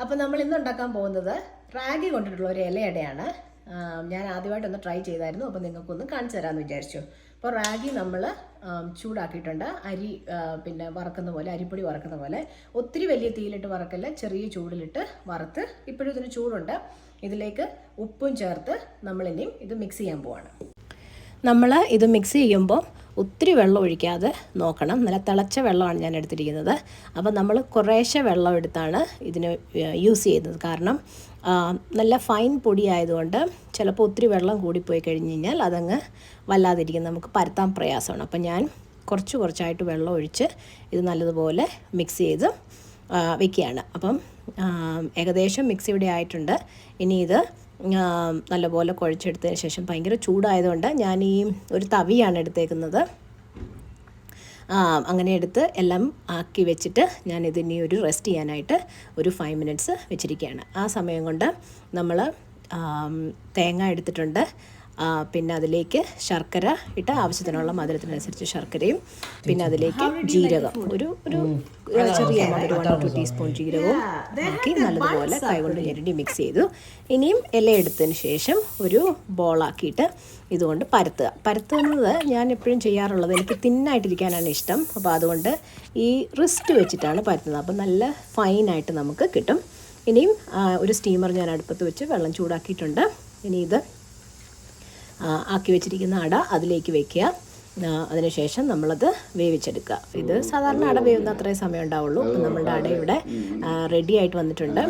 അപ്പോൾ നമ്മൾ ഇന്ന് ഉണ്ടാക്കാൻ പോകുന്നത് റാഗി കൊണ്ടിട്ടുള്ള ഒരു ഇലയടയാണ്. ഞാൻ ആദ്യമായിട്ടൊന്ന് ട്രൈ ചെയ്തായിരുന്നു. അപ്പോൾ നിങ്ങൾക്കൊന്ന് കാണിച്ചു തരാമെന്ന് വിചാരിച്ചു. അപ്പോൾ റാഗി നമ്മൾ ചൂടാക്കിയിട്ടുണ്ട്. അരി പിന്നെ വറക്കുന്ന പോലെ, അരിപ്പൊടി വറക്കുന്ന പോലെ. ഒത്തിരി വലിയ തീയിലിട്ട് വറക്കല്ല, ചെറിയ ചൂടിലിട്ട് വറുത്ത്. ഇപ്പോഴും ഇതിന് ചൂടുണ്ട്. ഇതിലേക്ക് ഉപ്പും ചേർത്ത് നമ്മളിനിയും ഇത് മിക്സ് ചെയ്യാൻ പോവാണ്. നമ്മൾ ഇത് മിക്സ് ചെയ്യുമ്പോൾ ഒത്തിരി വെള്ളം ഒഴിക്കാതെ നോക്കണം. നല്ല തിളച്ച വെള്ളമാണ് ഞാൻ എടുത്തിരിക്കുന്നത്. അപ്പോൾ നമ്മൾ കുറേശ്ശെ വെള്ളം എടുത്താണ് ഇതിന് യൂസ് ചെയ്യുന്നത്. കാരണം നല്ല ഫൈൻ പൊടി ആയതുകൊണ്ട് ചിലപ്പോൾ ഒത്തിരി വെള്ളം കൂടിപ്പോയി കഴിഞ്ഞ് കഴിഞ്ഞാൽ അതങ്ങ് വല്ലാതിരിക്കും, നമുക്ക് പരത്താൻ പ്രയാസമാണ്. അപ്പം ഞാൻ കുറച്ചായിട്ട് വെള്ളം ഒഴിച്ച് ഇത് നല്ലതുപോലെ മിക്സ് ചെയ്ത് വെക്കുകയാണ്. അപ്പം ഏകദേശം മിക്സ് ഇവിടെ ആയിട്ടുണ്ട്. ഇനി ഇത് നല്ലപോലെ കുഴച്ചെടുത്തതിന് ശേഷം, ഭയങ്കര ചൂടായതുകൊണ്ട് ഞാൻ ഈ ഒരു തവിയാണ് എടുത്തേക്കുന്നത്. അങ്ങനെ എടുത്ത് എല്ലാം ആക്കി വെച്ചിട്ട് ഞാനിതിനി ഒരു റെസ്റ്റ് ചെയ്യാനായിട്ട് ഒരു 5 മിനിറ്റ്സ് വെച്ചിരിക്കുകയാണ്. ആ സമയം കൊണ്ട് നമ്മൾ തേങ്ങ എടുത്തിട്ടുണ്ട്. പിന്നെ അതിലേക്ക് ശർക്കര ഇട്ട് ആവശ്യത്തിനുള്ള മധുരത്തിനനുസരിച്ച് ശർക്കരയും, പിന്നെ അതിലേക്ക് ജീരകം ഒരു ചെറിയ ഒരു 1-2 ടീസ്പൂൺ ജീരകവും ആക്കി നല്ലതുപോലെ കൈകൊണ്ട് ഞെരടി മിക്സ് ചെയ്തു. ഇനിയും ഇല എടുത്തതിന് ശേഷം ഒരു ബോളാക്കിയിട്ട് ഇതുകൊണ്ട് പരത്തുന്നത് ഞാൻ എപ്പോഴും ചെയ്യാറുള്ളത്, എനിക്ക് തിന്നായിട്ടിരിക്കാനാണ് ഇഷ്ടം. അപ്പോൾ അതുകൊണ്ട് ഈ റിസ്റ്റ് വെച്ചിട്ടാണ് പരത്തുന്നത്. അപ്പോൾ നല്ല ഫൈനായിട്ട് നമുക്ക് കിട്ടും. ഇനിയും ഒരു സ്റ്റീമർ ഞാൻ അടുപ്പത്ത് വെച്ച് വെള്ളം ചൂടാക്കിയിട്ടുണ്ട്. ഇനി ഇത് ആക്കി വെച്ചിരിക്കുന്ന അട അതിലേക്ക് വയ്ക്കുക. അതിനുശേഷം നമ്മളത് വേവിച്ചെടുക്കുക. ഇത് സാധാരണ അട വേവുന്ന അത്രയും സമയം ഉണ്ടാവുള്ളൂ. അപ്പം നമ്മളുടെ അട ഇവിടെ റെഡി ആയിട്ട് വന്നിട്ടുണ്ട്.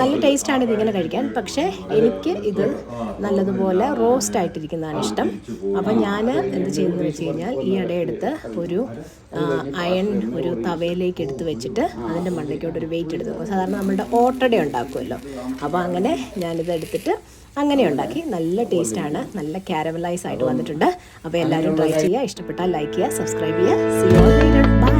നല്ല ടേസ്റ്റാണ് ഇതിങ്ങനെ കഴിക്കാൻ. പക്ഷേ എനിക്ക് ഇത് നല്ലതുപോലെ റോസ്റ്റ് ആയിട്ടിരിക്കുന്നതാണ് ഇഷ്ടം. അപ്പം ഞാൻ എന്ത് ചെയ്തെന്ന് വെച്ച് കഴിഞ്ഞാൽ, ഈ അടയെടുത്ത് ഒരു ഒരു തവയിലേക്ക് എടുത്ത് വെച്ചിട്ട് അതിൻ്റെ മണ്ടയ്ക്കോട്ടൊരു വെയിറ്റ് എടുത്ത് വെക്കും. സാധാരണ നമ്മളുടെ ഓട്ടട ഉണ്ടാക്കുമല്ലോ, അപ്പോൾ അങ്ങനെ ഞാനിത് എടുത്തിട്ട് അങ്ങനെ ഉണ്ടാക്കി. നല്ല ടേസ്റ്റാണ്, നല്ല കാരമലൈസ് ആയിട്ട് വന്നിട്ടുണ്ട്. അപ്പോൾ എല്ലാവരും ട്രൈ ചെയ്യുക. ഇഷ്ടപ്പെട്ടാൽ ലൈക്ക് ചെയ്യുക, സബ്സ്ക്രൈബ് ചെയ്യുക. See you all later. Bye.